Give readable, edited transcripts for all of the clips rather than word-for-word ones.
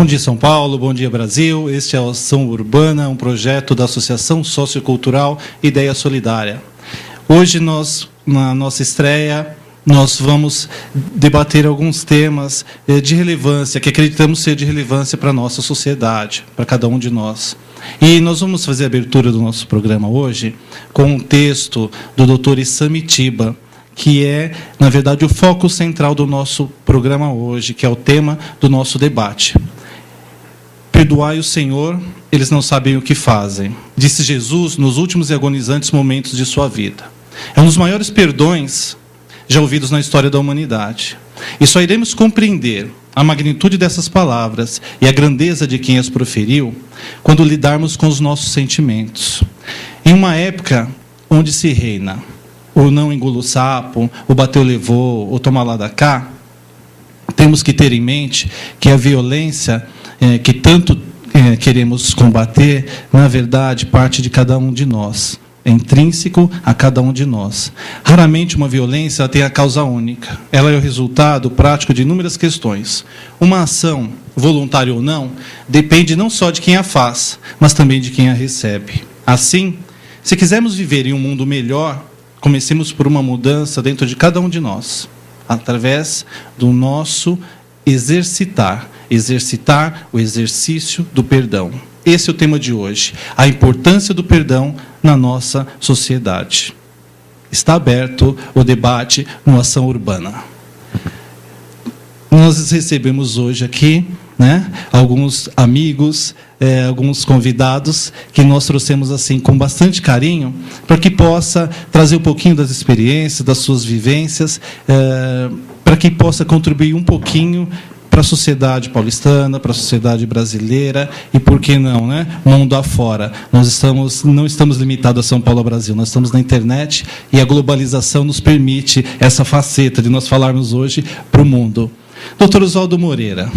dia, São Paulo, bom dia, Brasil. Este é a Ação Urbana, um projeto da Associação Sociocultural Ideia Solidária. Hoje, na nossa estreia, nós vamos debater alguns temas de relevância, que acreditamos ser de relevância para a nossa sociedade, para cada um de nós. E nós vamos fazer a abertura do nosso programa hoje com um texto do Dr. Issam Itiba, que é, na verdade, o foco central do nosso programa hoje, que é o tema do nosso debate. Perdoai o Senhor, eles não sabem o que fazem, disse Jesus nos últimos e agonizantes momentos de sua vida. É um dos maiores perdões já ouvidos na história da humanidade. E só iremos compreender a magnitude dessas palavras e a grandeza de quem as proferiu quando lidarmos com os nossos sentimentos. Em uma época onde se reina o não engula o sapo, o bateu levou, o toma lá da cá, temos que ter em mente que a violência que tanto queremos combater, na verdade, parte de cada um de nós. É intrínseco a cada um de nós. Raramente uma violência tem a causa única. Ela é o resultado prático de inúmeras questões. Uma ação, voluntária ou não, depende não só de quem a faz, mas também de quem a recebe. Assim, se quisermos viver em um mundo melhor, comecemos por uma mudança dentro de cada um de nós, através do nosso exercitar o exercício do perdão. Esse é o tema de hoje, a importância do perdão na nossa sociedade. Está aberto o debate no Ação Urbana. Nós recebemos hoje aqui, alguns amigos, alguns convidados que nós trouxemos assim com bastante carinho, para que possa trazer um pouquinho das experiências, das suas vivências, para que possa contribuir um pouquinho para a sociedade paulistana, para a sociedade brasileira e, por que não, mundo afora. Nós não estamos limitados a São Paulo, Brasil, nós estamos na internet e a globalização nos permite essa faceta de nós falarmos hoje para o mundo. Dr. Oswaldo Moreira,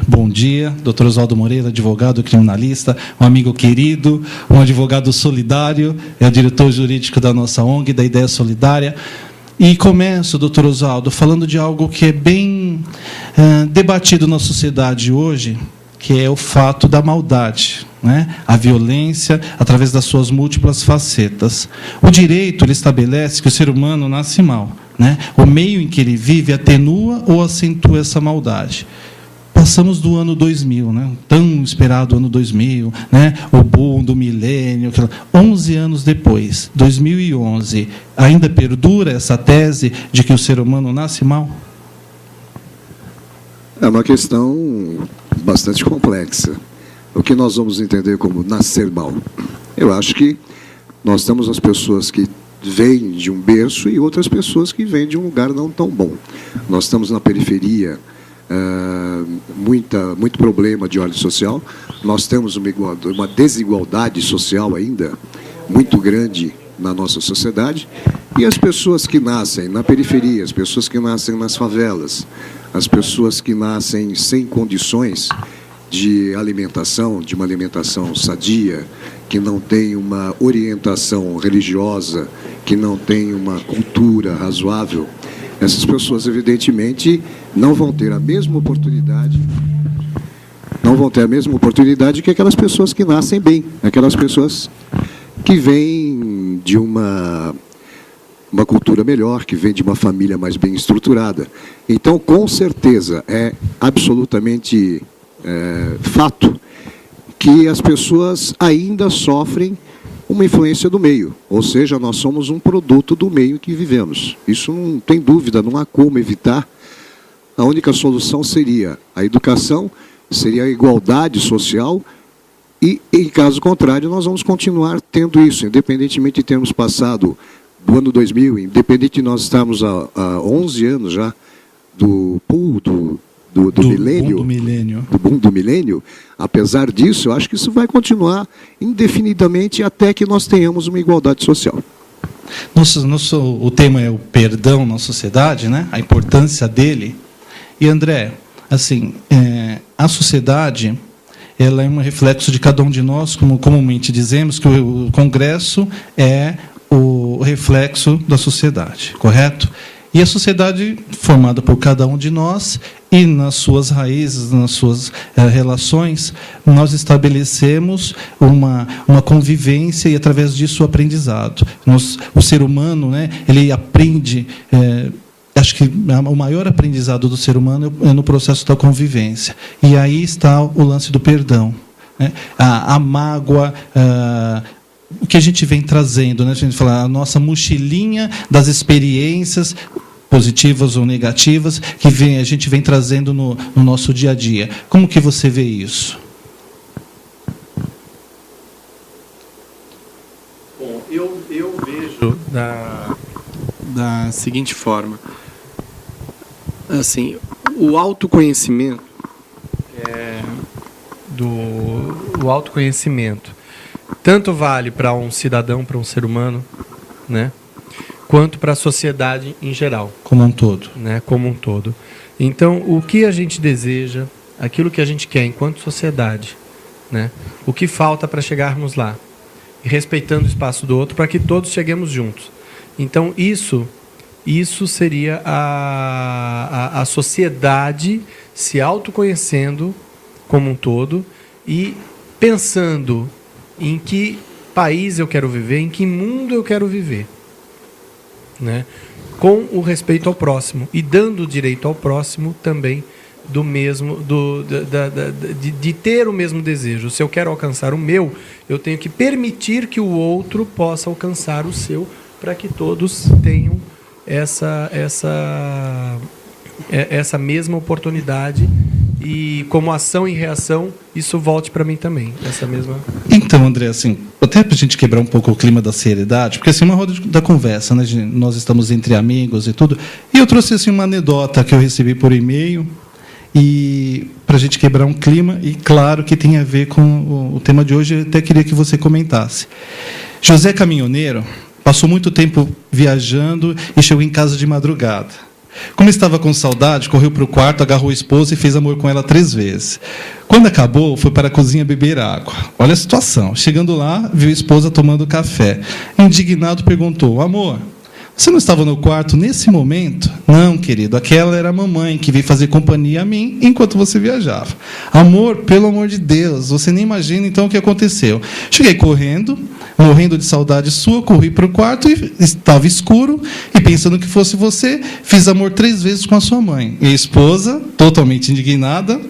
bom dia. Dr. Oswaldo Moreira, advogado criminalista, um amigo querido, um advogado solidário, é o diretor jurídico da nossa ONG, da Ideia Solidária. E começo, doutor Oswaldo, falando de algo que é bem debatido na sociedade hoje, que é o fato da maldade, a violência através das suas múltiplas facetas. O direito ele estabelece que o ser humano nasce mal, o meio em que ele vive atenua ou acentua essa maldade. Passamos do ano 2000, tão esperado ano 2000, o boom do milênio. 11 anos depois, 2011, ainda perdura essa tese de que o ser humano nasce mal? É uma questão bastante complexa. O que nós vamos entender como nascer mal? Eu acho que nós temos as pessoas que vêm de um berço e outras pessoas que vêm de um lugar não tão bom. Nós estamos na periferia, muito problema de ordem social. Nós temos uma desigualdade social ainda muito grande na nossa sociedade. E as pessoas que nascem na periferia, as pessoas que nascem nas favelas, as pessoas que nascem sem condições de alimentação, de uma alimentação sadia, que não tem uma orientação religiosa, que não tem uma cultura razoável, essas pessoas, evidentemente, não vão ter a mesma oportunidade que aquelas pessoas que nascem bem, aquelas pessoas que vêm de uma cultura melhor, que vêm de uma família mais bem estruturada. Então, com certeza, é absolutamente fato que as pessoas ainda sofrem uma influência do meio, ou seja, nós somos um produto do meio em que vivemos. Isso não tem dúvida, não há como evitar. A única solução seria a educação, seria a igualdade social e, em caso contrário, nós vamos continuar tendo isso, independentemente de termos passado do ano 2000, independente de nós estarmos há 11 anos já do boom do milênio. Apesar disso, eu acho que isso vai continuar indefinidamente até que nós tenhamos uma igualdade social. O tema é o perdão na sociedade, a importância dele. E, André, assim, a sociedade ela é um reflexo de cada um de nós, como comumente dizemos, que o Congresso é o reflexo da sociedade, correto? E a sociedade formada por cada um de nós e nas suas raízes, nas suas relações, nós estabelecemos uma convivência e, através disso, o aprendizado. O ser humano, né, ele aprende... acho que o maior aprendizado do ser humano é no processo da convivência. E aí está o lance do perdão, né? A mágoa... o que a gente vem trazendo, né? A gente fala a nossa mochilinha das experiências positivas ou negativas que a gente vem trazendo no nosso dia a dia. Como que você vê isso? Bom, eu vejo da seguinte forma. Assim, o autoconhecimento o autoconhecimento tanto vale para um cidadão, para um ser humano, né, quanto para a sociedade em geral. Como um todo. Né, como um todo. Então, o que a gente deseja, aquilo que a gente quer enquanto sociedade, né, o que falta para chegarmos lá, e respeitando o espaço do outro para que todos cheguemos juntos. Então, isso seria a sociedade se autoconhecendo como um todo e pensando em que país eu quero viver, em que mundo eu quero viver, né? Com o respeito ao próximo e dando o direito ao próximo também de ter o mesmo desejo. Se eu quero alcançar o meu, eu tenho que permitir que o outro possa alcançar o seu, para que todos tenham essa mesma oportunidade. E como ação e reação, isso volte para mim também, essa mesma... Então, André, assim, até para a gente quebrar um pouco o clima da seriedade, porque assim, uma roda da conversa, né, nós estamos entre amigos e tudo, e eu trouxe assim, uma anedota que eu recebi por e-mail, e para a gente quebrar um clima, e claro que tem a ver com o tema de hoje, eu até queria que você comentasse. José Caminhoneiro passou muito tempo viajando e chegou em casa de madrugada. Como estava com saudade, correu para o quarto, agarrou a esposa e fez amor com ela 3 vezes. Quando acabou, foi para a cozinha beber água. Olha a situação. Chegando lá, viu a esposa tomando café. Indignado, perguntou: amor, você não estava no quarto nesse momento? Não, querido, aquela era a mamãe que veio fazer companhia a mim enquanto você viajava. Amor, pelo amor de Deus, você nem imagina então o que aconteceu. Cheguei correndo, morrendo de saudade sua, corri para o quarto e estava escuro, e pensando que fosse você, fiz amor 3 vezes com a sua mãe. E a esposa, totalmente indignada,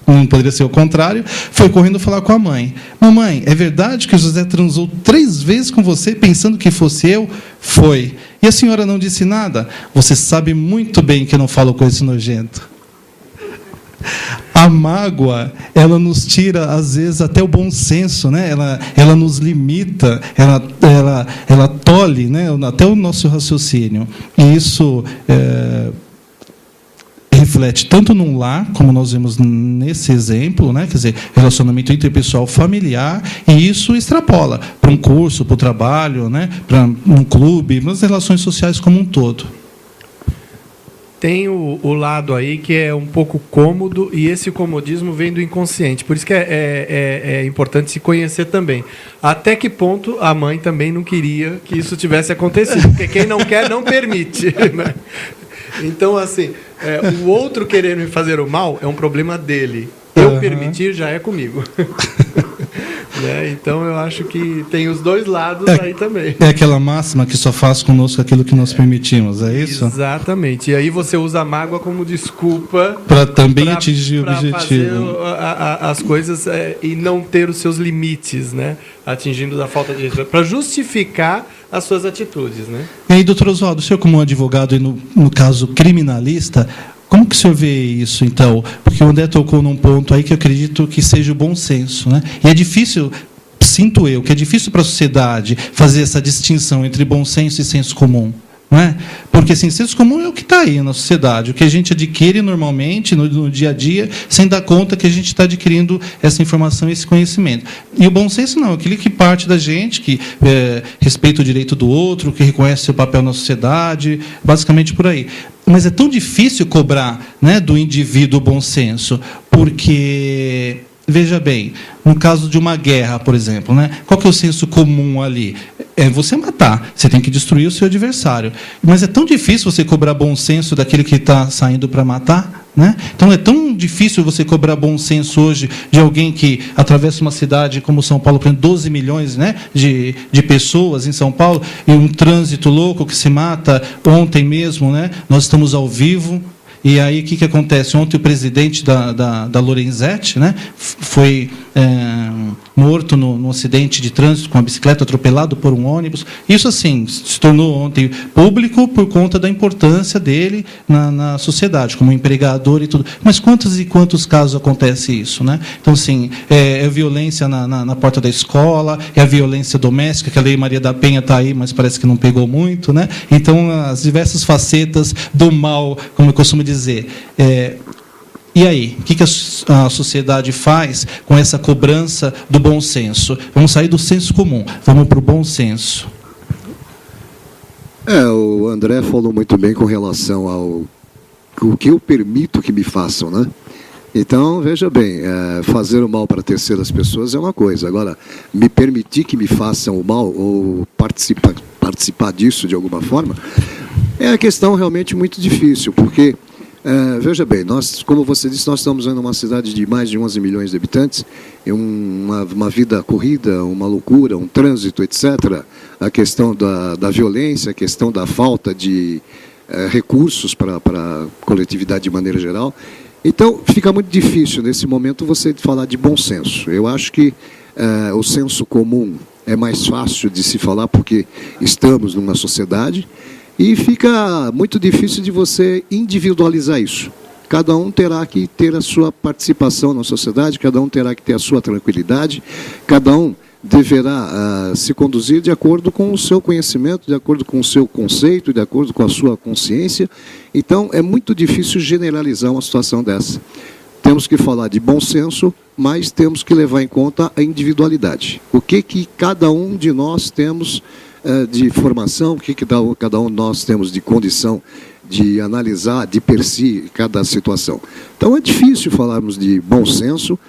não poderia ser o contrário, foi correndo falar com a mãe. Mamãe, é verdade que o José transou 3 vezes com você pensando que fosse eu? Foi. E a senhora não disse nada? Você sabe muito bem que eu não falo coisa nojenta. A mágoa, ela nos tira, às vezes, até o bom senso, né? Ela nos limita, ela tolhe, né? Até o nosso raciocínio. E isso reflete tanto num lar, como nós vemos nesse exemplo, né? Quer dizer, relacionamento interpessoal familiar, e isso extrapola para um curso, para o trabalho, né? Para um clube, nas relações sociais como um todo. Tem o lado aí que é um pouco cômodo, e esse comodismo vem do inconsciente. Por isso que é importante se conhecer também. Até que ponto a mãe também não queria que isso tivesse acontecido. Porque quem não quer, não permite. Né? Então, assim, o outro querer me fazer o mal é um problema dele. Eu permitir já é comigo. Né? Então, eu acho que tem os dois lados aí também. É aquela máxima que só faz conosco aquilo que nós permitimos, é isso? Exatamente. E aí você usa a mágoa como desculpa para também atingir o objetivo. Fazer as coisas e não ter os seus limites, né? Atingindo da falta de respeito, para justificar as suas atitudes, né? E aí, doutor Oswaldo, o senhor como advogado e no caso criminalista, como que o senhor vê isso, então? Porque o André tocou num ponto aí que eu acredito que seja o bom senso, né? E é difícil, sinto eu, que é difícil para a sociedade fazer essa distinção entre bom senso e senso comum. Não é? Porque assim, senso comum é o que está aí na sociedade, o que a gente adquire normalmente no dia a dia, sem dar conta que a gente está adquirindo essa informação e esse conhecimento. E o bom senso não, aquele que parte da gente, que respeita o direito do outro, que reconhece seu papel na sociedade, basicamente por aí. Mas é tão difícil cobrar, né, do indivíduo o bom senso, porque veja bem, no caso de uma guerra, por exemplo, né? Qual que é o senso comum ali? É você matar, você tem que destruir o seu adversário. Mas é tão difícil você cobrar bom senso daquele que está saindo para matar, né? Então é tão difícil você cobrar bom senso hoje de alguém que atravessa uma cidade como São Paulo, por exemplo, 12 milhões, né, de pessoas em São Paulo, e um trânsito louco que se mata ontem mesmo, né? Nós estamos ao vivo. E aí, o que acontece? Ontem, o presidente da Lorenzetti, né, foi morto num acidente de trânsito com uma bicicleta, atropelado por um ônibus. Isso, assim, se tornou ontem público por conta da importância dele na sociedade, como empregador e tudo. Mas quantos e quantos casos acontece isso, né? Então, assim, é violência na porta da escola, é a violência doméstica, que a Lei Maria da Penha está aí, mas parece que não pegou muito, né? Então, as diversas facetas do mal, como eu costumo dizer. E aí, o que a sociedade faz com essa cobrança do bom senso? Vamos sair do senso comum, vamos para o bom senso. O André falou muito bem com relação ao o que eu permito que me façam, né? Então, veja bem, fazer o mal para terceiras pessoas é uma coisa. Agora, me permitir que me façam o mal ou participar disso de alguma forma, é uma questão realmente muito difícil, porque veja bem, nós, como você disse, nós estamos em uma cidade de mais de 11 milhões de habitantes, e uma vida corrida, uma loucura, um trânsito, etc. A questão da violência, a questão da falta de recursos para a coletividade de maneira geral. Então, fica muito difícil, nesse momento, você falar de bom senso. Eu acho que o senso comum é mais fácil de se falar, porque estamos numa sociedade. E fica muito difícil de você individualizar isso. Cada um terá que ter a sua participação na sociedade, cada um terá que ter a sua tranquilidade, cada um deverá se conduzir de acordo com o seu conhecimento, de acordo com o seu conceito, de acordo com a sua consciência. Então, é muito difícil generalizar uma situação dessa. Temos que falar de bom senso, mas temos que levar em conta a individualidade. O que cada um de nós temos de formação, o que cada um de nós temos de condição de analisar de per si cada situação. Então é difícil falarmos de bom senso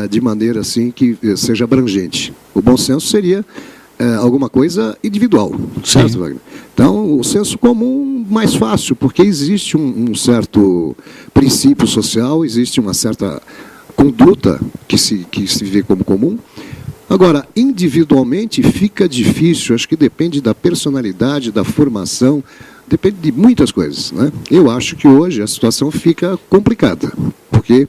de maneira assim que seja abrangente. O bom senso seria alguma coisa individual, certo, Wagner? Então o senso comum mais fácil, porque existe um certo princípio social, existe uma certa conduta que se vê como comum. Agora, individualmente fica difícil, acho que depende da personalidade, da formação, depende de muitas coisas, né? Eu acho que hoje a situação fica complicada, porque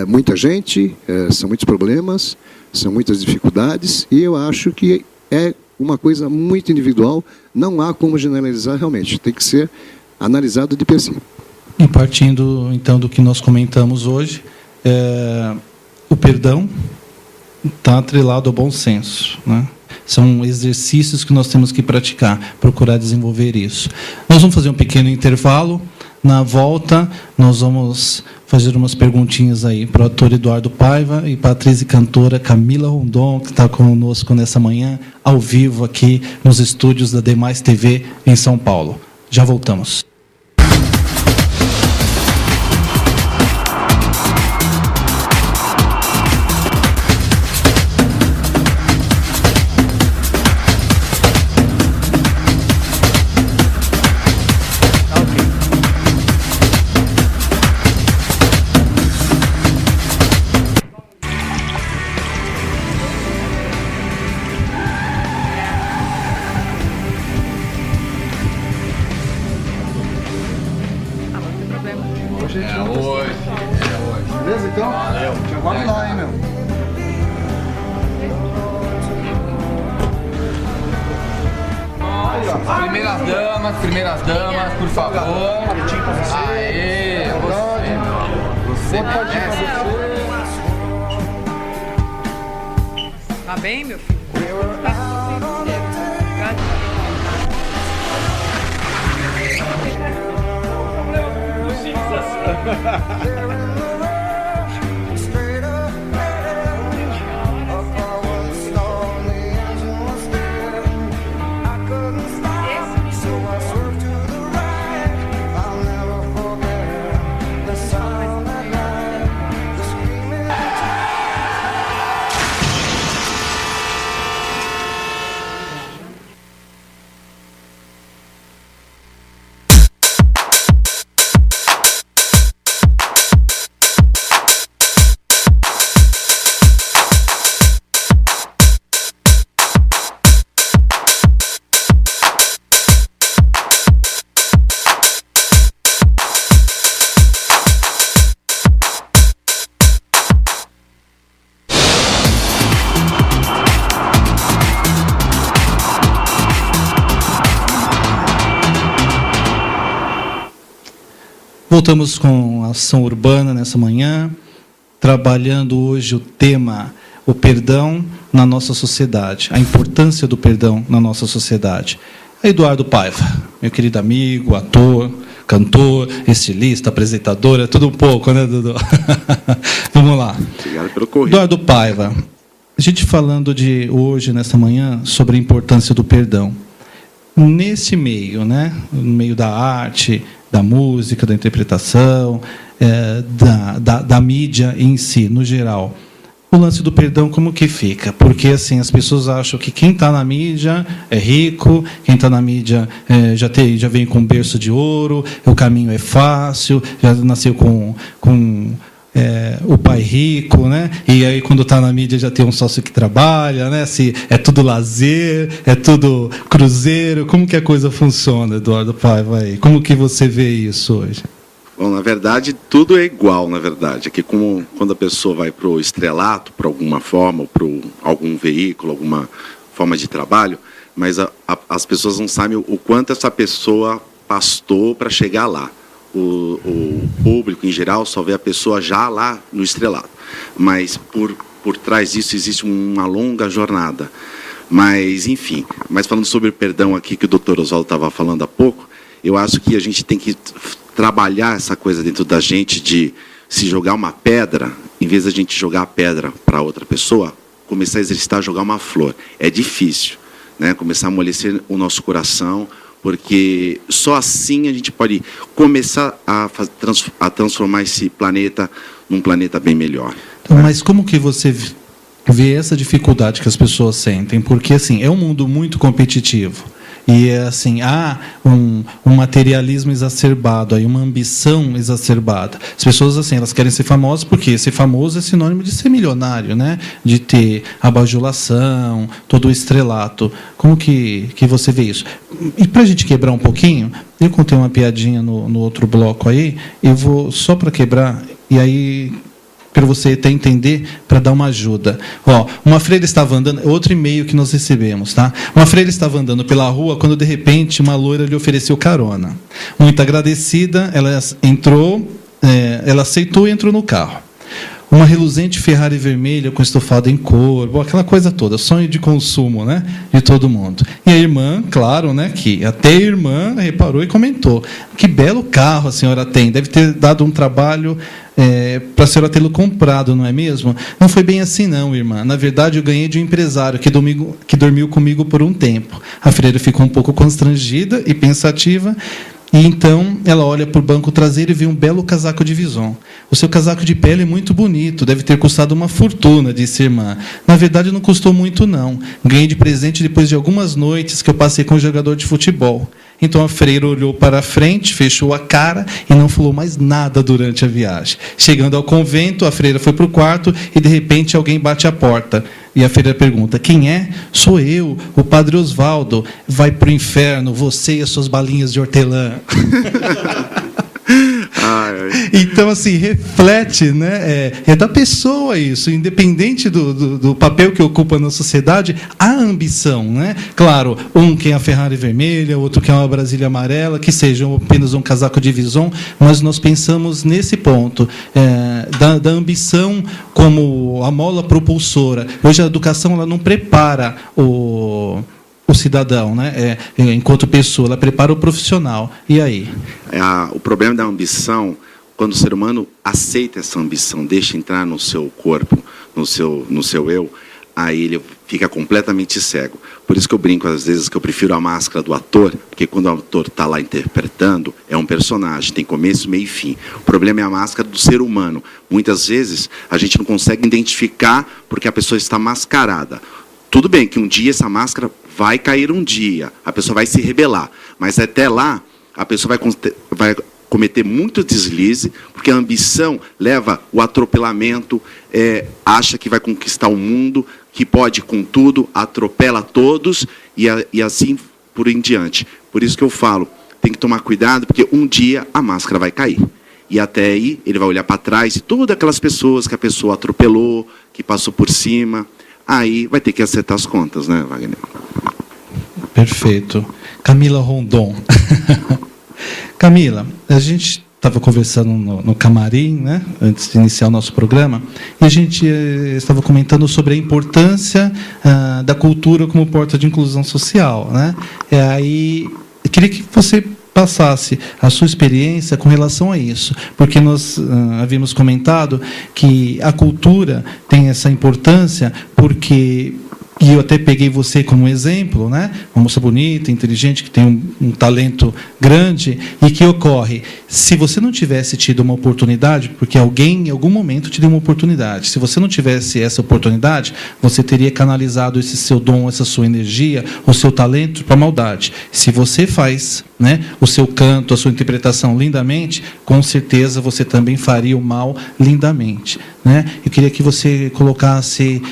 muita gente, são muitos problemas, são muitas dificuldades, e eu acho que é uma coisa muito individual, não há como generalizar realmente, tem que ser analisado de per si. E partindo, então, do que nós comentamos hoje, o perdão está atrelado ao bom senso, né? São exercícios que nós temos que praticar, procurar desenvolver isso. Nós vamos fazer um pequeno intervalo. Na volta, nós vamos fazer umas perguntinhas aí para o ator Eduardo Paiva e para a atriz e cantora Camila Rondon, que está conosco nessa manhã, ao vivo aqui nos estúdios da Demais TV em São Paulo. Já voltamos. Beleza, então? Valeu. Já vamos lá, hein, meu? Primeiras damas, por favor. Aê, você merece. Tá bem, meu filho? Voltamos com a ação urbana nessa manhã, trabalhando hoje o tema, o perdão na nossa sociedade, a importância do perdão na nossa sociedade. Eduardo Paiva, meu querido amigo, ator, cantor, estilista, apresentador, é tudo um pouco, né, Dudu? Vamos lá. Obrigado pelo correio. Eduardo Paiva, a gente falando de hoje, nessa manhã, sobre a importância do perdão. Nesse meio, né, no meio da arte, da música, da interpretação, da mídia em si, no geral, o lance do perdão como que fica? Porque assim as pessoas acham que quem está na mídia é rico, quem está na mídia já vem com berço de ouro, o caminho é fácil, já nasceu com o pai rico, né? E aí quando está na mídia já tem um sócio que trabalha, né? Se é tudo lazer, é tudo cruzeiro, como que a coisa funciona, Eduardo Paiva aí? Como que você vê isso hoje? Bom, na verdade, tudo é igual, na verdade. É que quando a pessoa vai para o estrelato, por alguma forma, ou para algum veículo, alguma forma de trabalho, mas as pessoas não sabem o quanto essa pessoa pastou para chegar lá. O público, em geral, só vê a pessoa já lá no estrelato. Mas por trás disso existe uma longa jornada. Mas, enfim, falando sobre o perdão aqui que o doutor Oswaldo estava falando há pouco, eu acho que a gente tem que trabalhar essa coisa dentro da gente de se jogar uma pedra, em vez da gente jogar a pedra para outra pessoa, começar a exercitar, jogar uma flor. É difícil, né? Começar a amolecer o nosso coração, porque só assim a gente pode começar a transformar esse planeta num planeta bem melhor. Então, mas como que você vê essa dificuldade que as pessoas sentem? Porque assim, é um mundo muito competitivo. E assim, há um materialismo exacerbado, aí uma ambição exacerbada. As pessoas assim, elas querem ser famosas porque ser famoso é sinônimo de ser milionário, né? De ter a bajulação, todo o estrelato. Como que você vê isso? E para a gente quebrar um pouquinho, eu contei uma piadinha no outro bloco aí, eu vou só para quebrar, e aí para você até entender, para dar uma ajuda. Uma freira estava andando, outro e-mail que nós recebemos, tá? Uma freira estava andando pela rua quando de repente uma loira lhe ofereceu carona. Muito agradecida, ela entrou, ela aceitou e entrou no carro. Uma reluzente Ferrari vermelha com estofado em couro, aquela coisa toda, sonho de consumo, né, de todo mundo. E a irmã, claro, né, que até a irmã reparou e comentou: que belo carro a senhora tem, deve ter dado um trabalho para a senhora tê-lo comprado, não é mesmo? Não foi bem assim não, irmã. Na verdade, eu ganhei de um empresário que dormiu comigo por um tempo. A freira ficou um pouco constrangida e pensativa. E então ela olha para o banco traseiro e vê um belo casaco de vison. O seu casaco de pele é muito bonito, deve ter custado uma fortuna, disse a irmã. Na verdade, não custou muito, não. Ganhei de presente depois de algumas noites que eu passei com um jogador de futebol. Então a freira olhou para a frente, fechou a cara e não falou mais nada durante a viagem. Chegando ao convento, a freira foi para o quarto e, de repente, alguém bate à porta. E a freira pergunta: quem é? Sou eu, o padre Oswaldo. Vai para o inferno, você e as suas balinhas de hortelã. Então, assim, reflete, né? É da pessoa isso, independente do papel que ocupa na sociedade, há ambição, né? Claro, um quer a Ferrari vermelha, outro quer uma Brasília amarela, que seja apenas um casaco de vison, mas nós pensamos nesse ponto, da ambição como a mola propulsora. Hoje a educação ela não prepara o cidadão, né? Enquanto pessoa, ela prepara o profissional. E aí? O problema da ambição, quando o ser humano aceita essa ambição, deixa entrar no seu corpo, no seu eu, aí ele fica completamente cego. Por isso que eu brinco às vezes que eu prefiro a máscara do ator, porque quando o ator está lá interpretando, é um personagem, tem começo, meio e fim. O problema é a máscara do ser humano. Muitas vezes a gente não consegue identificar porque a pessoa está mascarada. Tudo bem que um dia essa máscara vai cair um dia, a pessoa vai se rebelar, mas até lá a pessoa vai cometer muito deslize, porque a ambição leva o atropelamento, acha que vai conquistar o mundo, que pode com tudo, atropela todos e assim por em diante. Por isso que eu falo, tem que tomar cuidado, porque um dia a máscara vai cair. E até aí ele vai olhar para trás e todas aquelas pessoas que a pessoa atropelou, que passou por cima, aí vai ter que acertar as contas, né, Wagner? Perfeito. Camila Rondon. Camila, a gente estava conversando no camarim, né, antes de iniciar o nosso programa, e a gente estava comentando sobre a importância da cultura como porta de inclusão social, né? E aí, eu queria que você passasse a sua experiência com relação a isso, porque nós havíamos comentado que a cultura tem essa importância porque... E eu até peguei você como exemplo, né? Uma moça bonita, inteligente, que tem um talento grande, e que ocorre, se você não tivesse tido uma oportunidade, porque alguém em algum momento te deu uma oportunidade, se você não tivesse essa oportunidade, você teria canalizado esse seu dom, essa sua energia, o seu talento para a maldade. Se você faz, né, o seu canto, a sua interpretação lindamente, com certeza você também faria o mal lindamente, né? Eu queria que você colocasse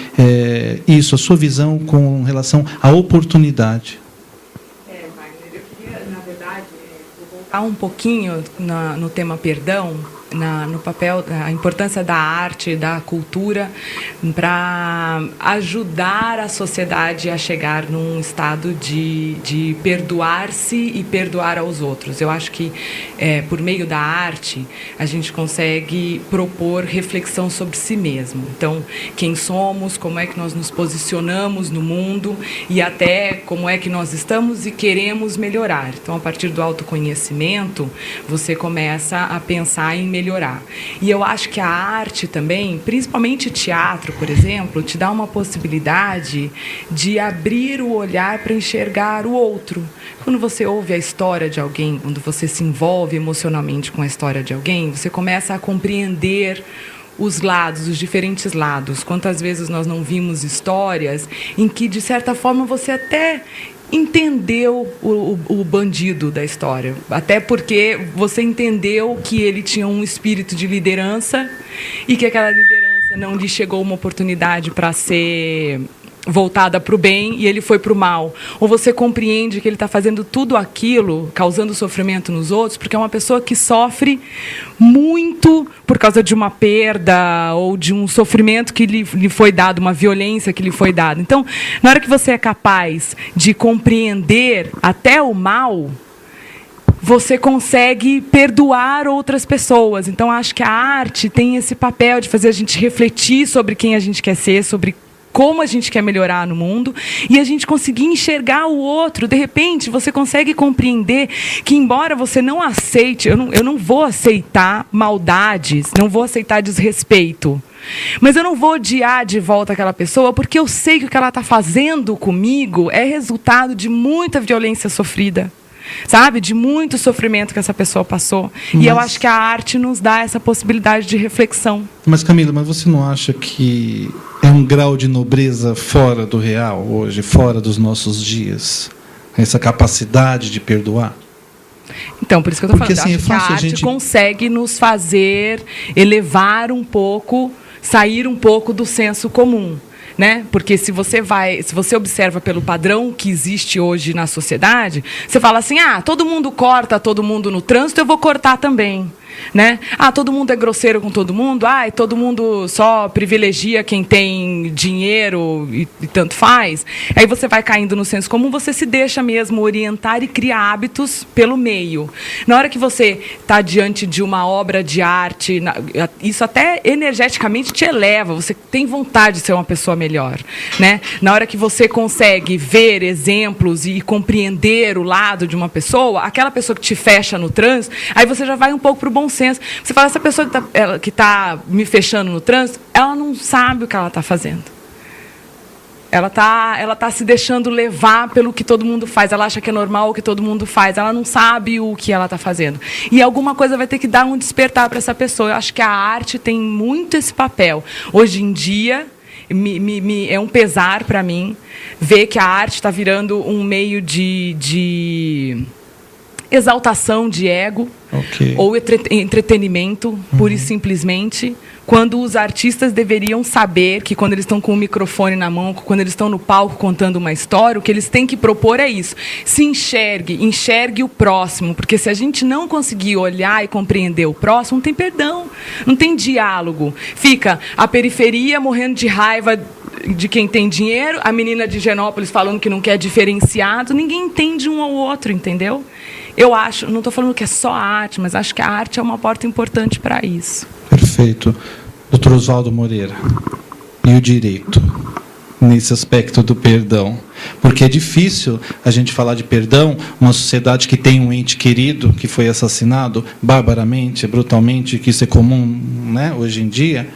isso, a sua visão com relação à oportunidade. Wagner, eu queria, na verdade, voltar um pouquinho no tema perdão, no papel, a importância da arte, da cultura, para ajudar a sociedade a chegar num estado de perdoar-se e perdoar aos outros. Eu acho que, por meio da arte, a gente consegue propor reflexão sobre si mesmo. Então, quem somos, como é que nós nos posicionamos no mundo e até como é que nós estamos e queremos melhorar. Então, a partir do autoconhecimento, você começa a pensar em melhorar. E eu acho que a arte também, principalmente teatro, por exemplo, te dá uma possibilidade de abrir o olhar para enxergar o outro. Quando você ouve a história de alguém, quando você se envolve emocionalmente com a história de alguém, você começa a compreender os lados, os diferentes lados. Quantas vezes nós não vimos histórias em que, de certa forma, você até entendeu o bandido da história, até porque você entendeu que ele tinha um espírito de liderança e que aquela liderança não lhe chegou uma oportunidade para ser voltada para o bem e ele foi para o mal. Ou você compreende que ele está fazendo tudo aquilo, causando sofrimento nos outros, porque é uma pessoa que sofre muito por causa de uma perda ou de um sofrimento que lhe foi dado, uma violência que lhe foi dada. Então, na hora que você é capaz de compreender até o mal, você consegue perdoar outras pessoas. Então, acho que a arte tem esse papel de fazer a gente refletir sobre quem a gente quer ser, sobre como a gente quer melhorar no mundo, e a gente conseguir enxergar o outro. De repente, você consegue compreender que, embora você não aceite, eu não vou aceitar maldades, não vou aceitar desrespeito, mas eu não vou odiar de volta aquela pessoa, porque eu sei que o que ela está fazendo comigo é resultado de muita violência sofrida, sabe? De muito sofrimento que essa pessoa passou. E eu acho que a arte nos dá essa possibilidade de reflexão. Mas, Camila, mas você não acha que é um grau de nobreza fora do real hoje, fora dos nossos dias? Essa capacidade de perdoar? Então, por isso que eu estou falando. Assim, acho que a arte consegue nos fazer elevar um pouco, sair um pouco do senso comum, né? Porque se você observa pelo padrão que existe hoje na sociedade, você fala assim: todo mundo corta todo mundo no trânsito, eu vou cortar também, né? Todo mundo é grosseiro com todo mundo, e todo mundo só privilegia quem tem dinheiro e tanto faz. Aí você vai caindo no senso comum, você se deixa mesmo orientar e cria hábitos pelo meio. Na hora que você está diante de uma obra de arte, isso até energeticamente te eleva, você tem vontade de ser uma pessoa melhor, né? Na hora que você consegue ver exemplos e compreender o lado de uma pessoa, aquela pessoa que te fecha no trânsito, aí você já vai um pouco para o bom senso. Você fala, essa pessoa que está me fechando no trânsito, ela não sabe o que ela está fazendo. Ela tá se deixando levar pelo que todo mundo faz. Ela acha que é normal o que todo mundo faz. Ela não sabe o que ela está fazendo. E alguma coisa vai ter que dar um despertar para essa pessoa. Eu acho que a arte tem muito esse papel. Hoje em dia, é um pesar para mim ver que a arte está virando um meio de exaltação de ego, ou entretenimento, pura e simplesmente, quando os artistas deveriam saber que, quando eles estão com o microfone na mão, quando eles estão no palco contando uma história, o que eles têm que propor é isso: se enxergue o próximo, porque se a gente não conseguir olhar e compreender o próximo, não tem perdão, não tem diálogo, fica a periferia morrendo de raiva de quem tem dinheiro, a menina de Higienópolis falando que não quer diferenciado, ninguém entende um ao outro, entendeu? Eu acho, não estou falando que é só a arte, mas acho que a arte é uma porta importante para isso. Perfeito. Dr. Oswaldo Moreira, e o direito nesse aspecto do perdão? Porque é difícil a gente falar de perdão, uma sociedade que tem um ente querido que foi assassinado barbaramente, brutalmente, que isso é comum, né, hoje em dia.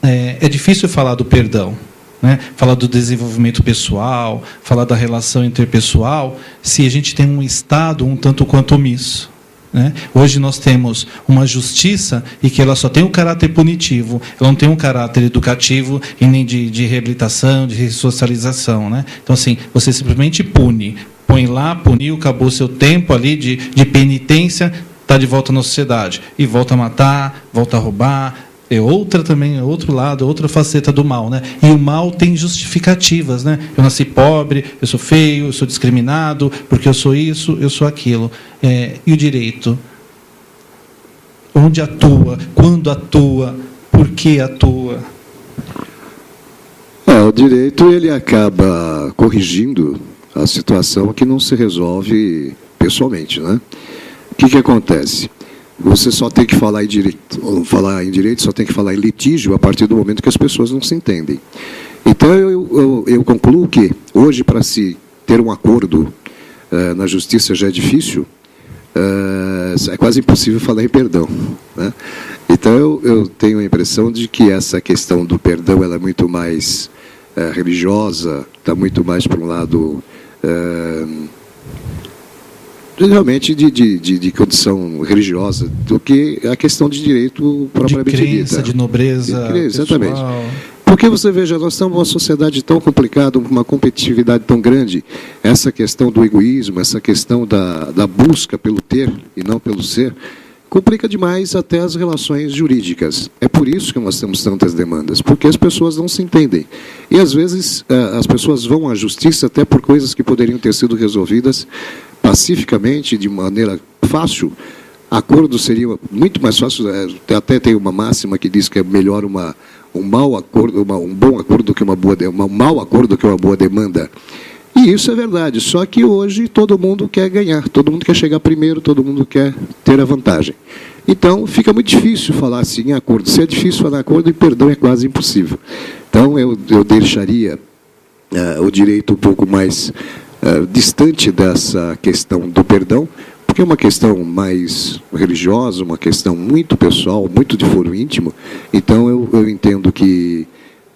É difícil falar do perdão, né? Falar do desenvolvimento pessoal, falar da relação interpessoal, se a gente tem um Estado um tanto quanto omisso, né? Hoje nós temos uma justiça e que ela só tem um caráter punitivo, ela não tem um caráter educativo e nem de reabilitação, de ressocialização, né? Então, assim, você simplesmente põe lá, puniu, acabou o seu tempo ali de penitência, está de volta na sociedade e volta a matar, volta a roubar. É outra também, é outro lado, outra faceta do mal, né? E o mal tem justificativas, né? Eu nasci pobre, eu sou feio, eu sou discriminado, porque eu sou isso, eu sou aquilo. E o direito? Onde atua? Quando atua? Por que atua? O direito ele acaba corrigindo a situação que não se resolve pessoalmente, né? O que acontece? Você só tem que falar em direito, só tem que falar em litígio a partir do momento que as pessoas não se entendem. Então, eu concluo que, hoje, para se ter um acordo na justiça já é difícil, é quase impossível falar em perdão, né? Então, eu tenho a impressão de que essa questão do perdão ela é muito mais religiosa, está muito mais para um lado... realmente de condição religiosa do que a questão de direito propriamente dita. De crença, de nobreza, exatamente. Pessoal. Porque você veja, nós estamos numa sociedade tão complicada, uma competitividade tão grande, essa questão do egoísmo, essa questão da busca pelo ter e não pelo ser, complica demais até as relações jurídicas. É por isso que nós temos tantas demandas, porque as pessoas não se entendem. E, às vezes, as pessoas vão à justiça até por coisas que poderiam ter sido resolvidas pacificamente, de maneira fácil. Acordo seria muito mais fácil. Até tem uma máxima que diz que é melhor um mau acordo, um bom acordo do que um mau acordo do que uma boa demanda. E isso é verdade, só que hoje todo mundo quer ganhar, todo mundo quer chegar primeiro, todo mundo quer ter a vantagem. Então, fica muito difícil falar assim em acordo. Se é difícil falar em acordo, e perdão é quase impossível. Então, eu deixaria o direito um pouco mais distante dessa questão do perdão, porque é uma questão mais religiosa, uma questão muito pessoal, muito de foro íntimo. Então, eu entendo que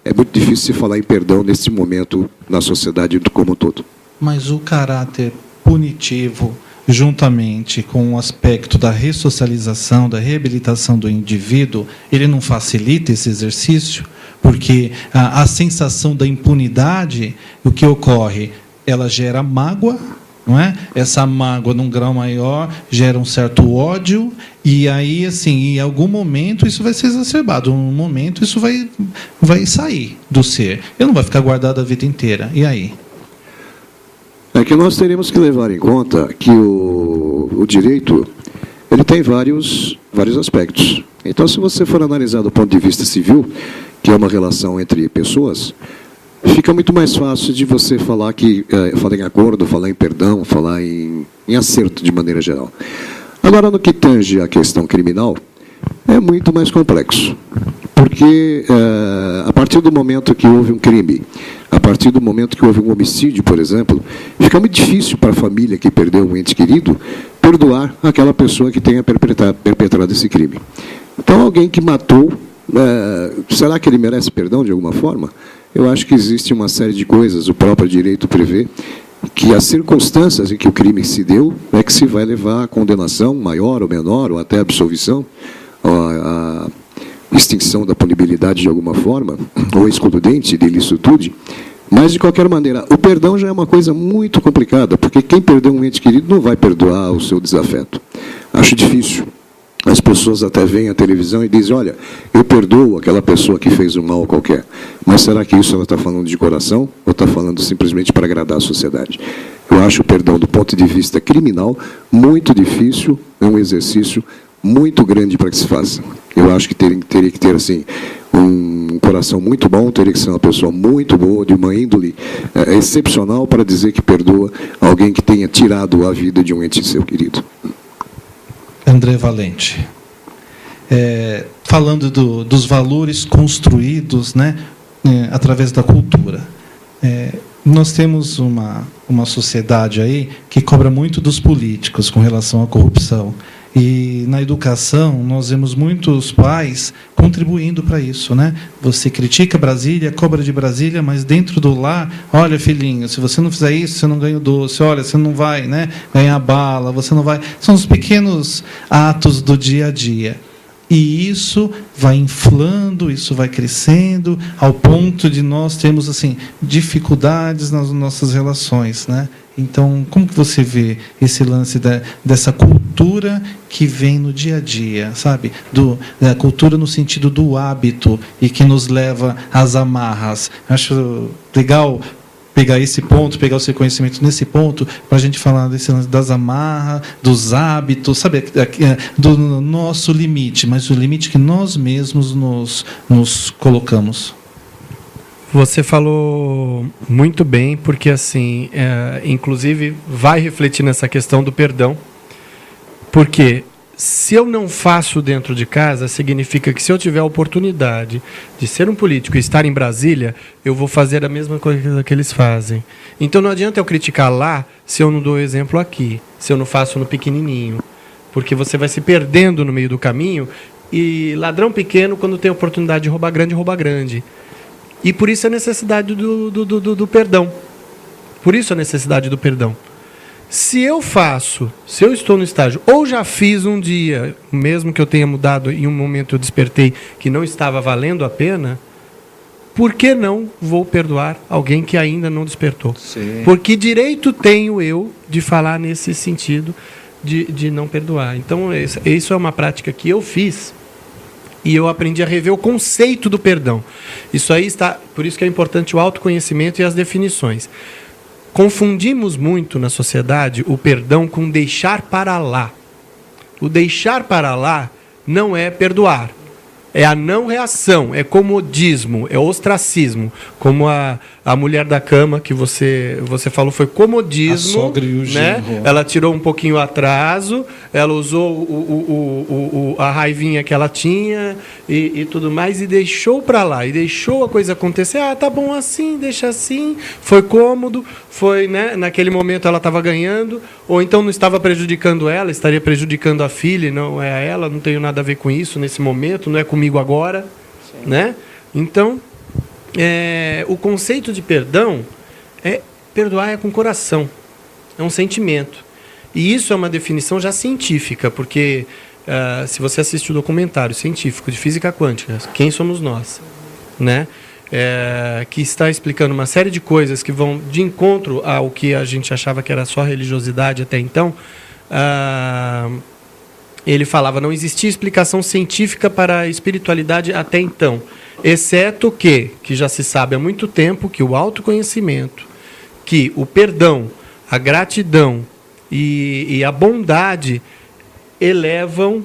é muito difícil se falar em perdão nesse momento na sociedade como um todo. Mas o caráter punitivo, juntamente com o aspecto da ressocialização, da reabilitação do indivíduo, ele não facilita esse exercício? Porque a sensação da impunidade, o que ocorre? Ela gera mágoa, não é? Essa mágoa, num grau maior, gera um certo ódio, e aí, assim, em algum momento isso vai ser exacerbado, em um momento isso vai sair do ser. Ele não vai ficar guardado a vida inteira. E aí? É que nós teríamos que levar em conta que o direito ele tem vários aspectos. Então, se você for analisar do ponto de vista civil, que é uma relação entre pessoas, fica muito mais fácil de você falar em acordo, falar em perdão, falar em acerto de maneira geral. Agora, no que tange a questão criminal, é muito mais complexo. Porque a partir do momento que houve um crime, a partir do momento que houve um homicídio, por exemplo, fica muito difícil para a família que perdeu um ente querido perdoar aquela pessoa que tenha perpetrado esse crime. Então, alguém que matou, será que ele merece perdão de alguma forma? Eu acho que existe uma série de coisas, o próprio direito prevê, que as circunstâncias em que o crime se deu é que se vai levar a condenação maior ou menor, ou até a absolvição, a extinção da punibilidade de alguma forma, ou excludente de ilicitude. Mas, de qualquer maneira, o perdão já é uma coisa muito complicada, porque quem perdeu um ente querido não vai perdoar o seu desafeto. Acho difícil. As pessoas até veem a televisão e dizem, olha, eu perdoo aquela pessoa que fez um mal qualquer. Mas será que isso ela está falando de coração ou está falando simplesmente para agradar a sociedade? Eu acho o perdão, do ponto de vista criminal, muito difícil, é um exercício muito grande para que se faça. Eu acho que teria que ter assim, um um coração muito bom, teria que ser uma pessoa muito boa, de uma índole excepcional para dizer que perdoa alguém que tenha tirado a vida de um ente seu querido. André Valente. Falando dos valores construídos, né, através da cultura. Nós temos uma sociedade aí que cobra muito dos políticos com relação à corrupção. E na educação, nós vemos muitos pais contribuindo para isso, né? Você critica Brasília, cobra de Brasília, mas dentro do lar, olha, filhinho, se você não fizer isso, você não ganha o doce, olha, você não vai, né, ganhar bala, você não vai... São os pequenos atos do dia a dia. E isso vai inflando, isso vai crescendo, ao ponto de nós termos assim, dificuldades nas nossas relações, né? Então, como que você vê esse lance dessa cultura que vem no dia a dia, sabe? Da cultura no sentido do hábito e que nos leva às amarras. Acho legal pegar esse ponto, pegar o seu conhecimento nesse ponto, para a gente falar desse lance das amarras, dos hábitos, sabe? Do nosso limite, mas o limite que nós mesmos nos colocamos. Você falou muito bem, porque assim, inclusive vai refletir nessa questão do perdão, porque se eu não faço dentro de casa, significa que se eu tiver a oportunidade de ser um político e estar em Brasília, eu vou fazer a mesma coisa que eles fazem. Então não adianta eu criticar lá se eu não dou exemplo aqui, se eu não faço no pequenininho, porque você vai se perdendo no meio do caminho, e ladrão pequeno, quando tem a oportunidade de roubar grande, rouba grande. E por isso a necessidade do perdão. Por isso a necessidade do perdão. Se eu estou no estágio, ou já fiz um dia, mesmo que eu tenha mudado, em um momento eu despertei que não estava valendo a pena, por que não vou perdoar alguém que ainda não despertou? Sim. Porque direito tenho eu de falar nesse sentido de não perdoar. Então, isso é uma prática que eu fiz. E eu aprendi a rever o conceito do perdão. Isso aí está, por isso que é importante o autoconhecimento e as definições. Confundimos muito na sociedade o perdão com deixar para lá. O deixar para lá não é perdoar. É a não reação, é comodismo, é ostracismo. Como a mulher da cama que você falou, foi comodismo. A sogra e o né? genro. Ela tirou um pouquinho o atraso, ela usou a raivinha que ela tinha e tudo mais, e deixou para lá, e deixou a coisa acontecer. Ah, tá bom assim, deixa assim. Foi cômodo, foi, né? Naquele momento ela estava ganhando, ou então não estava prejudicando ela, estaria prejudicando a filha, não é a ela, não tenho nada a ver com isso nesse momento, não é comigo agora, né? Então, o conceito de perdão perdoar é com coração, é um sentimento. E isso é uma definição já científica, porque se você assiste o documentário científico de física quântica, Quem Somos Nós, né? Que está explicando uma série de coisas que vão de encontro ao que a gente achava que era só religiosidade até então. Ele falava, não existia explicação científica para a espiritualidade até então, exceto que já se sabe há muito tempo, que o autoconhecimento, que o perdão, a gratidão e a bondade elevam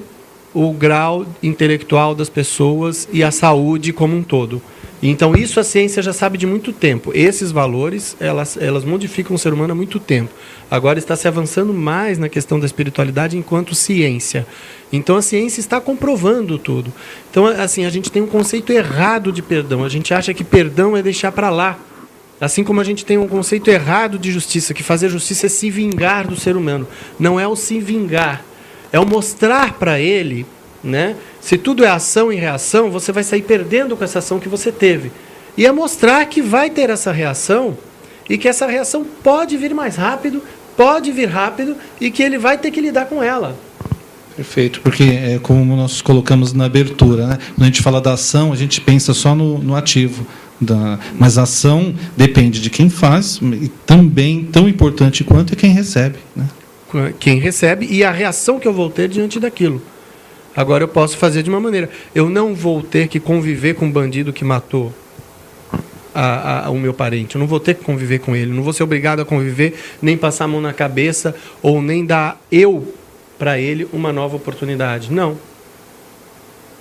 o grau intelectual das pessoas e a saúde como um todo. Então, isso a ciência já sabe de muito tempo. Esses valores, elas modificam o ser humano há muito tempo. Agora está se avançando mais na questão da espiritualidade enquanto ciência. Então, a ciência está comprovando tudo. Então, assim, a gente tem um conceito errado de perdão. A gente acha que perdão é deixar para lá. Assim como a gente tem um conceito errado de justiça, que fazer justiça é se vingar do ser humano. Não é o se vingar. É o mostrar para ele... né? Se tudo é ação e reação, você vai sair perdendo com essa ação que você teve. E é mostrar que vai ter essa reação e que essa reação pode vir mais rápido, pode vir rápido e que ele vai ter que lidar com ela. Perfeito, porque é como nós colocamos na abertura, né? Quando a gente fala da ação, a gente pensa só no ativo. Mas a ação depende de quem faz e também, tão importante quanto, é quem recebe, né? Quem recebe e a reação que eu vou ter diante daquilo. Agora eu posso fazer de uma maneira. Eu não vou ter que conviver com um bandido que matou o meu parente. Eu não vou ter que conviver com ele. Não vou ser obrigado a conviver, nem passar a mão na cabeça, ou nem dar para ele uma nova oportunidade. Não.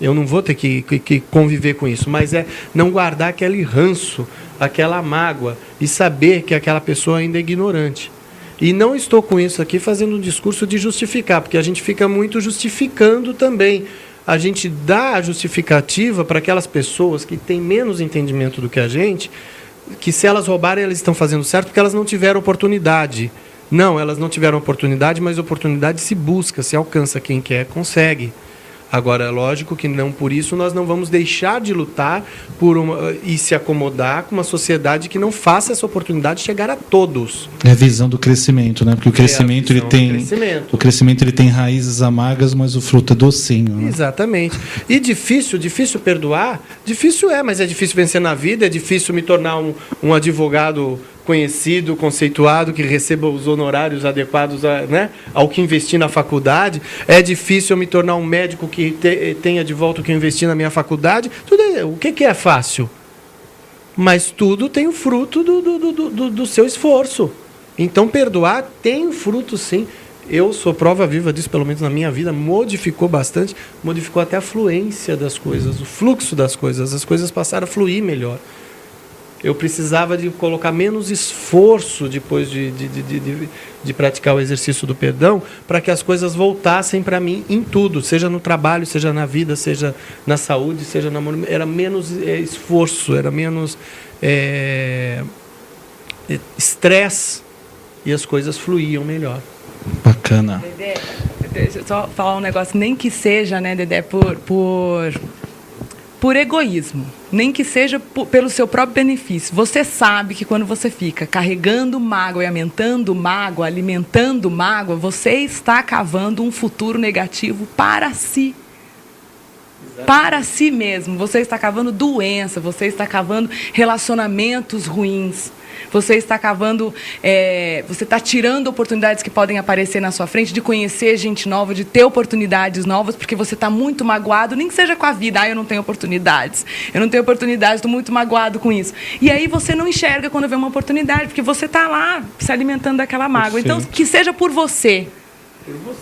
Eu não vou ter que conviver com isso, mas é não guardar aquele ranço, aquela mágoa e saber que aquela pessoa ainda é ignorante. E não estou com isso aqui fazendo um discurso de justificar, porque a gente fica muito justificando também. A gente dá a justificativa para aquelas pessoas que têm menos entendimento do que a gente, que se elas roubarem, elas estão fazendo certo porque elas não tiveram oportunidade. Não, elas não tiveram oportunidade, mas oportunidade se busca, se alcança. Quem quer, consegue. Agora, é lógico que não por isso nós não vamos deixar de lutar e se acomodar com uma sociedade que não faça essa oportunidade chegar a todos. É a visão do crescimento, né? Porque o crescimento, o crescimento ele tem raízes amargas, mas o fruto é docinho. Né? Exatamente. E difícil perdoar? Difícil mas é difícil vencer na vida, é difícil me tornar um advogado conhecido, conceituado, que receba os honorários adequados ao que investi na faculdade. É difícil eu me tornar um médico que tenha de volta o que eu investi na minha faculdade. O que é fácil? Mas tudo tem o fruto do seu esforço. Então, perdoar tem o fruto, sim. Eu sou prova viva disso, pelo menos na minha vida. Modificou bastante, modificou até a fluência das coisas, o fluxo das coisas. As coisas passaram a fluir melhor. Eu precisava de colocar menos esforço depois de praticar o exercício do perdão para que as coisas voltassem para mim em tudo, seja no trabalho, seja na vida, seja na saúde, seja na... Era menos esforço, era menos estresse e as coisas fluíam melhor. Bacana. Dedé, deixa eu só falar um negócio, nem que seja, né, Dedé, por egoísmo, nem que seja pelo seu próprio benefício. Você sabe que quando você fica carregando mágoa e alimentando mágoa, você está cavando um futuro negativo para si. Exatamente. Para si mesmo. Você está cavando doença, você está cavando relacionamentos ruins. Você está cavando, você está tirando oportunidades que podem aparecer na sua frente, de conhecer gente nova, de ter oportunidades novas, porque você está muito magoado, nem que seja com a vida. Eu não tenho oportunidades, estou muito magoado com isso. E aí você não enxerga quando vê uma oportunidade, porque você está lá se alimentando daquela mágoa. Então, que seja por você.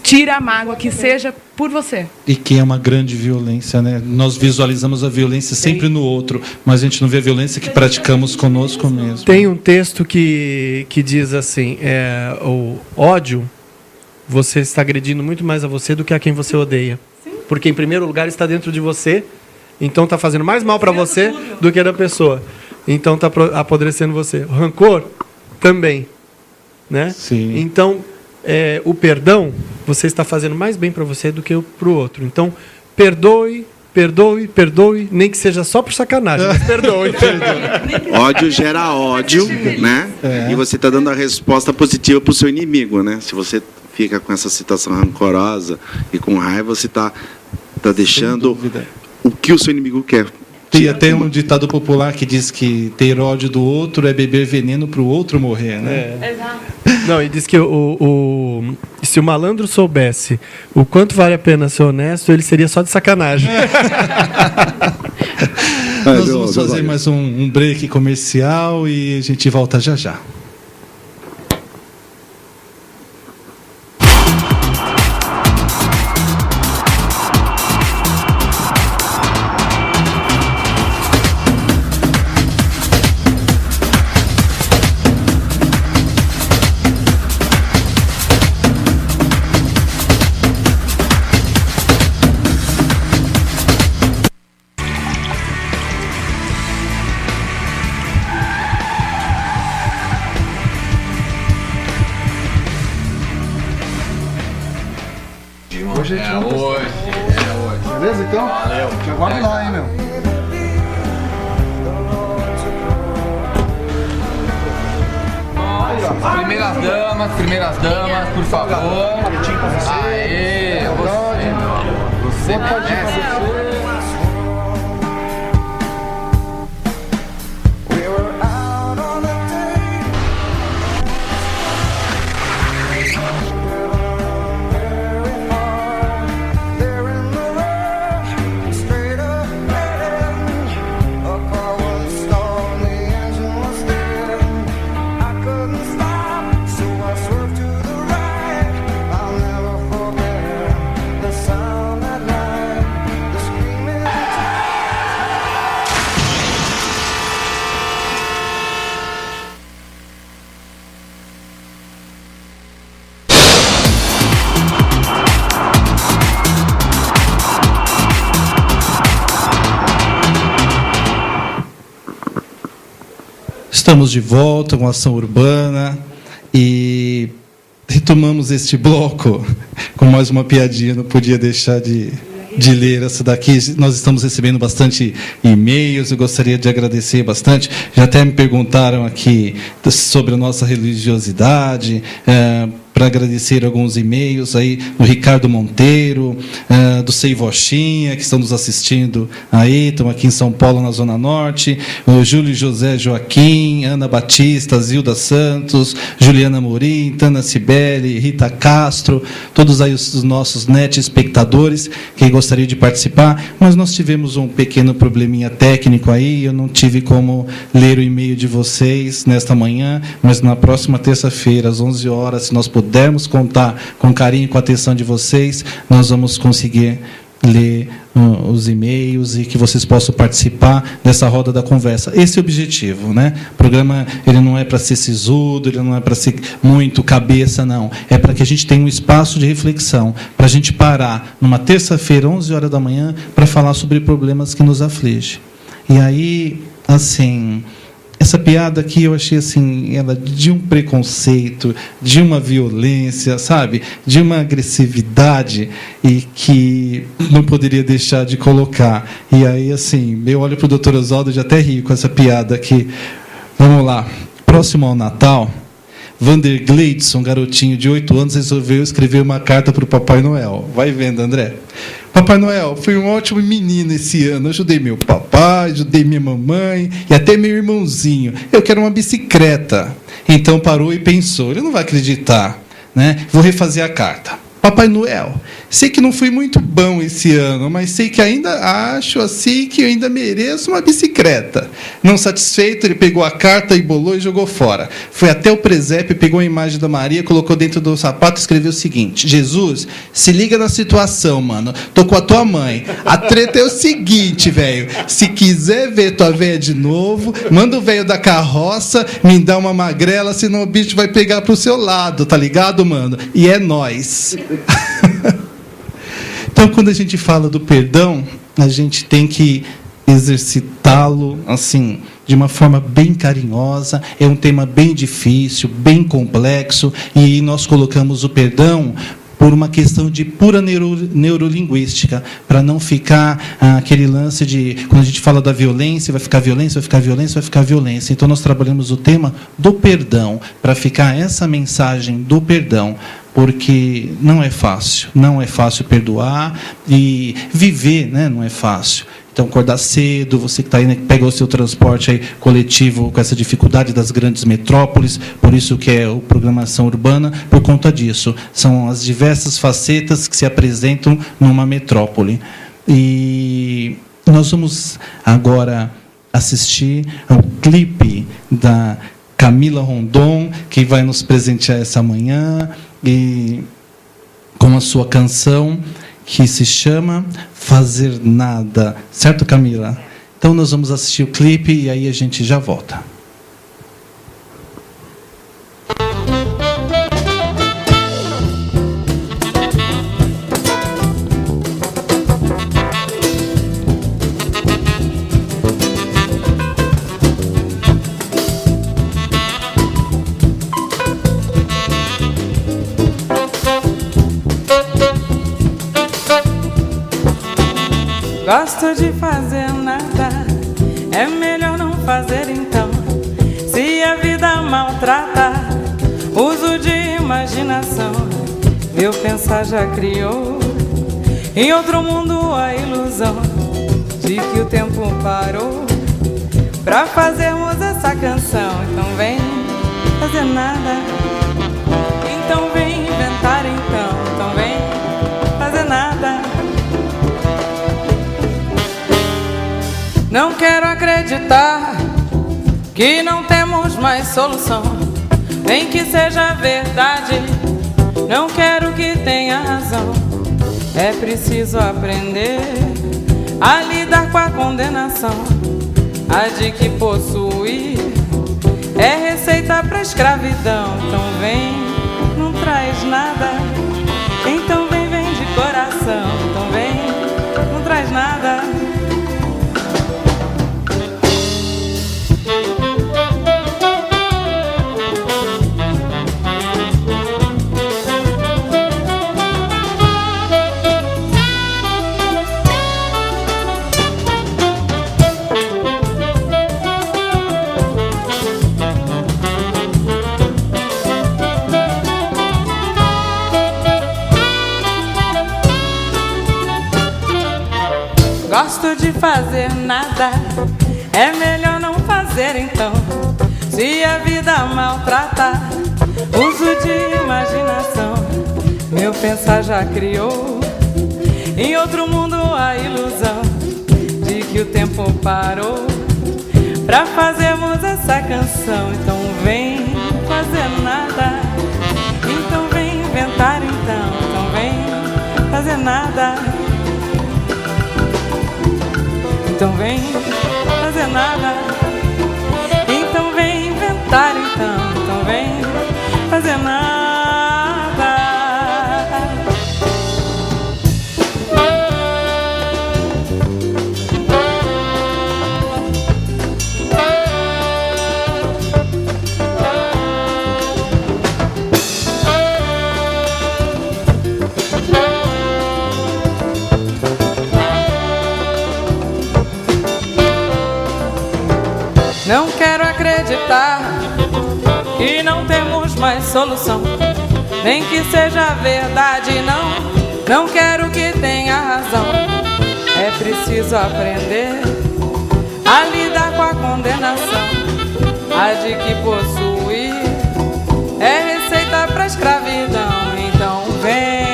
Tira a mágoa, que seja por você. E que é uma grande violência, né? Nós visualizamos a violência sempre no outro, mas a gente não vê a violência que praticamos conosco mesmo. Tem um texto que diz assim, o ódio, você está agredindo muito mais a você do que a quem você odeia. Sim. Porque, em primeiro lugar, está dentro de você, então está fazendo mais mal para você do que da pessoa. Então está apodrecendo você. O rancor também, né? Sim. Então... o perdão, você está fazendo mais bem para você do que para o outro. Então, perdoe, nem que seja só por sacanagem, mas perdoe. Ódio gera ódio, né? E você está dando a resposta positiva para o seu inimigo, né? Se você fica com essa situação rancorosa e com raiva, você está deixando o que o seu inimigo quer. Tem até um ditado popular que diz que ter ódio do outro é beber veneno para o outro morrer, né? Exato. Não, e diz que se o malandro soubesse o quanto vale a pena ser honesto, ele seria só de sacanagem. Nós vamos fazer mais um break comercial e a gente volta já já. Hoje a gente não tá... Beleza, então? Valeu. Já guarda lá, hein, meu. Primeiras damas, por favor. Aê, você merece. Sound that night, the Estamos de volta com a Ação Urbana e retomamos este bloco com mais uma piadinha, não podia deixar de ler essa daqui. Nós estamos recebendo bastante e-mails, eu gostaria de agradecer bastante. Já até me perguntaram aqui sobre a nossa religiosidade, para agradecer alguns e-mails aí do Ricardo Monteiro, do Seivochinha, que estão nos assistindo aí, estão aqui em São Paulo, na Zona Norte, o Júlio José Joaquim, Ana Batista, Zilda Santos, Juliana Morim, Tana Cibele, Rita Castro, todos aí os nossos net espectadores que gostariam de participar, mas nós tivemos um pequeno probleminha técnico aí, eu não tive como ler o e-mail de vocês nesta manhã, mas na próxima terça-feira, às 11 horas, se nós pudermos contar com carinho e com a atenção de vocês, nós vamos conseguir ler os e-mails e que vocês possam participar dessa roda da conversa. Esse é o objetivo, né? O programa ele não é para ser sisudo, ele não é para ser muito cabeça, não. É para que a gente tenha um espaço de reflexão, para a gente parar numa terça-feira, 11 horas da manhã, para falar sobre problemas que nos afligem. E aí, assim, essa piada aqui eu achei assim, ela de um preconceito, de uma violência, sabe? De uma agressividade e que não poderia deixar de colocar. E aí, assim, eu olho para o Dr. Oswaldo e já até rio com essa piada aqui. Vamos lá. Próximo ao Natal, Vander Gleidson, garotinho de 8 anos, resolveu escrever uma carta para o Papai Noel. Vai vendo, André. Papai Noel, fui um ótimo menino esse ano. Ajudei meu papai, ajudei minha mamãe e até meu irmãozinho. Eu quero uma bicicleta. Então parou e pensou, ele não vai acreditar, né? Vou refazer a carta. Papai Noel, sei que não fui muito bom esse ano, mas sei que ainda acho assim que eu ainda mereço uma bicicleta. Não satisfeito, ele pegou a carta, embolou e jogou fora. Foi até o presépio, pegou a imagem da Maria, colocou dentro do sapato e escreveu o seguinte: Jesus, se liga na situação, mano. Tô com a tua mãe. A treta é o seguinte, velho. Se quiser ver tua véia de novo, manda o velho da carroça me dá uma magrela, senão o bicho vai pegar pro seu lado, tá ligado, mano? E é nóis. Então, quando a gente fala do perdão, a gente tem que exercitá-lo assim, de uma forma bem carinhosa. É um tema bem difícil, bem complexo, e nós colocamos o perdão por uma questão de pura neurolinguística, para não ficar aquele lance de, quando a gente fala da violência, vai ficar violência, vai ficar violência, vai ficar violência. Então, nós trabalhamos o tema do perdão, para ficar essa mensagem do perdão, porque não é fácil perdoar, e viver, né, não é fácil. Então, acordar cedo, você que está aí, né, pega o seu transporte aí, coletivo com essa dificuldade das grandes metrópoles, por isso que é o Programação Urbana, por conta disso. São as diversas facetas que se apresentam numa metrópole. E nós vamos agora assistir ao clipe da Camila Rondon, que vai nos presentear essa manhã, e com a sua canção, que se chama Fazer Nada. Certo, Camila? Então, nós vamos assistir o clipe e aí a gente já volta. Gosto de fazer nada, é melhor não fazer então. Se a vida maltrata, uso de imaginação. Meu pensar já criou em outro mundo a ilusão de que o tempo parou pra fazermos essa canção. Então vem fazer nada, então vem inventar então vem fazer nada. Não quero acreditar que não temos mais solução, nem que seja verdade, não quero que tenha razão. É preciso aprender a lidar com a condenação, a de que possuir é receita pra escravidão. Então vem, não traz nada, então vem de coração. Então vem, não traz nada. Gosto de fazer nada, é melhor não fazer então. Se a vida maltrata, uso de imaginação. Meu pensar já criou em outro mundo a ilusão de que o tempo parou pra fazermos essa canção. Então vem fazer nada, então vem inventar então vem fazer nada, então vem fazer nada, então vem inventar então vem fazer nada. Não quero acreditar que não temos mais solução, nem que seja verdade, não quero que tenha razão. É preciso aprender a lidar com a condenação, a de que possuir é receita pra escravidão. Então vem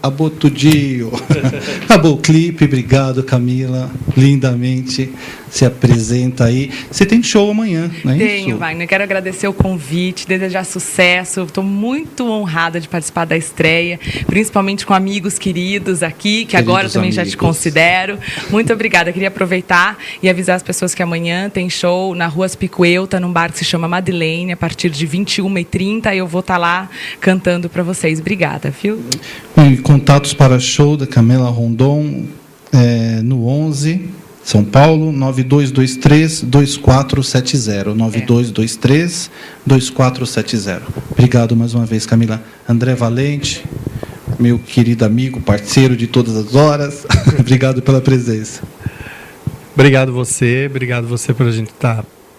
Acabou tudinho. Acabou o clipe, obrigado, Camila. Lindamente se apresenta aí. Você tem show amanhã, não é isso? Tenho, Wagner. Quero agradecer o convite, desejar sucesso. Estou muito honrada de participar da estreia, principalmente com amigos queridos aqui, que agora também já te considero. Muito obrigada. Queria aproveitar e avisar as pessoas que amanhã tem show na Rua Aspicuelta, num bar que se chama Madeleine, a partir de 21h30. Eu vou estar lá cantando para vocês. Obrigada, viu? Contatos para show da Camila Rondon no 11, São Paulo, 9223-2470. 9223-2470. Obrigado mais uma vez, Camila. André Valente, meu querido amigo, parceiro de todas as horas. Obrigado pela presença. Obrigado você por a gente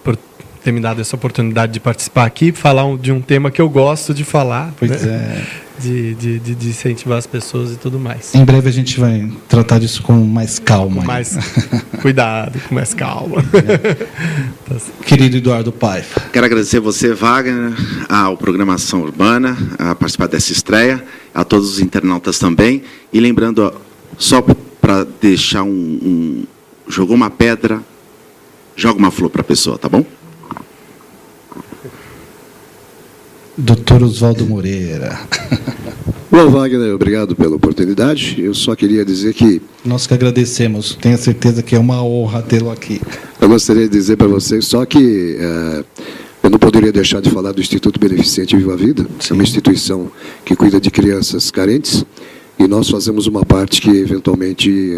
por ter me dado essa oportunidade de participar aqui, falar de um tema que eu gosto de falar. Pois né? De incentivar as pessoas e tudo mais. Em breve a gente vai tratar disso com mais calma. Com mais cuidado, com mais calma. Querido Eduardo Paiva. Quero agradecer você, Wagner, ao Programação Urbana, a participar dessa estreia, a todos os internautas também. E lembrando, só para deixar jogou uma pedra, joga uma flor para a pessoa, tá bom? Dr. Oswaldo Moreira. Bom, Wagner, obrigado pela oportunidade. Eu só queria dizer que... Nós que agradecemos. Tenho certeza que é uma honra tê-lo aqui. Eu gostaria de dizer para vocês só que eu não poderia deixar de falar do Instituto Beneficente Viva a Vida. É uma instituição que cuida de crianças carentes e nós fazemos uma parte que, eventualmente,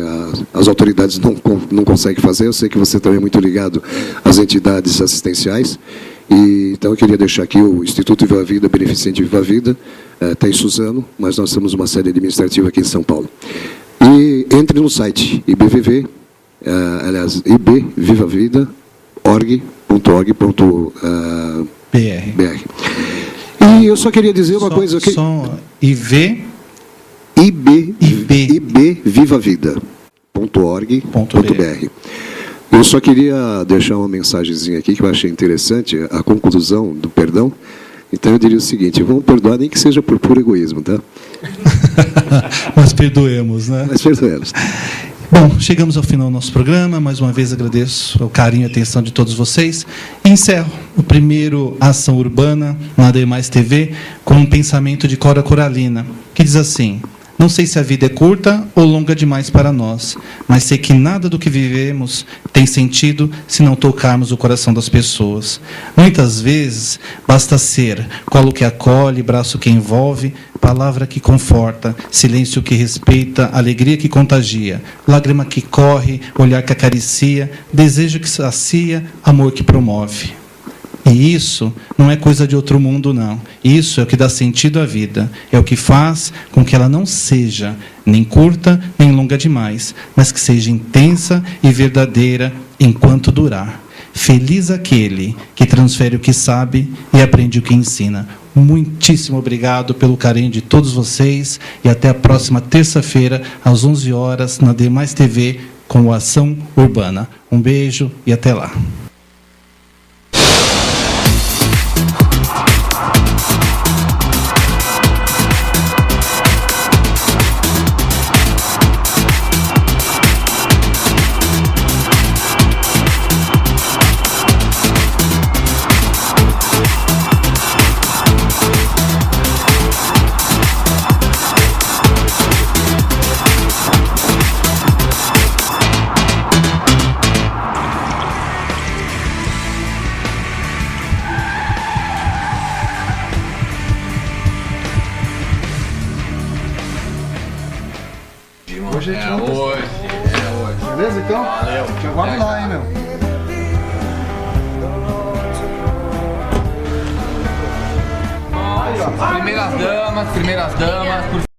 as autoridades não conseguem fazer. Eu sei que você também é muito ligado às entidades assistenciais. Então, eu queria deixar aqui o Instituto Viva a Vida, Beneficente Viva a Vida, está em Suzano, mas nós temos uma sede administrativa aqui em São Paulo. E entre no site ibvivavida.org.br. E eu só queria dizer uma coisa... ibvivavida.org.br. Eu só queria deixar uma mensagenzinha aqui que eu achei interessante, a conclusão do perdão. Então eu diria o seguinte: vamos perdoar nem que seja por puro egoísmo, tá? Mas perdoemos, né? Mas perdoemos. Bom, chegamos ao final do nosso programa. Mais uma vez agradeço o carinho e a atenção de todos vocês. E encerro o primeiro Ação Urbana na Demais TV com um pensamento de Cora Coralina, que diz assim: não sei se a vida é curta ou longa demais para nós, mas sei que nada do que vivemos tem sentido se não tocarmos o coração das pessoas. Muitas vezes basta ser colo que acolhe, braço que envolve, palavra que conforta, silêncio que respeita, alegria que contagia, lágrima que corre, olhar que acaricia, desejo que sacia, amor que promove. E isso não é coisa de outro mundo, não. Isso é o que dá sentido à vida. É o que faz com que ela não seja nem curta, nem longa demais, mas que seja intensa e verdadeira enquanto durar. Feliz aquele que transfere o que sabe e aprende o que ensina. Muitíssimo obrigado pelo carinho de todos vocês e até a próxima terça-feira, às 11 horas, na Demais TV, com o Ação Urbana. Um beijo e até lá. Hoje a gente É não hoje, é hoje. Beleza, então? Valeu. Já guarda lá, hein, meu. Primeiras damas, por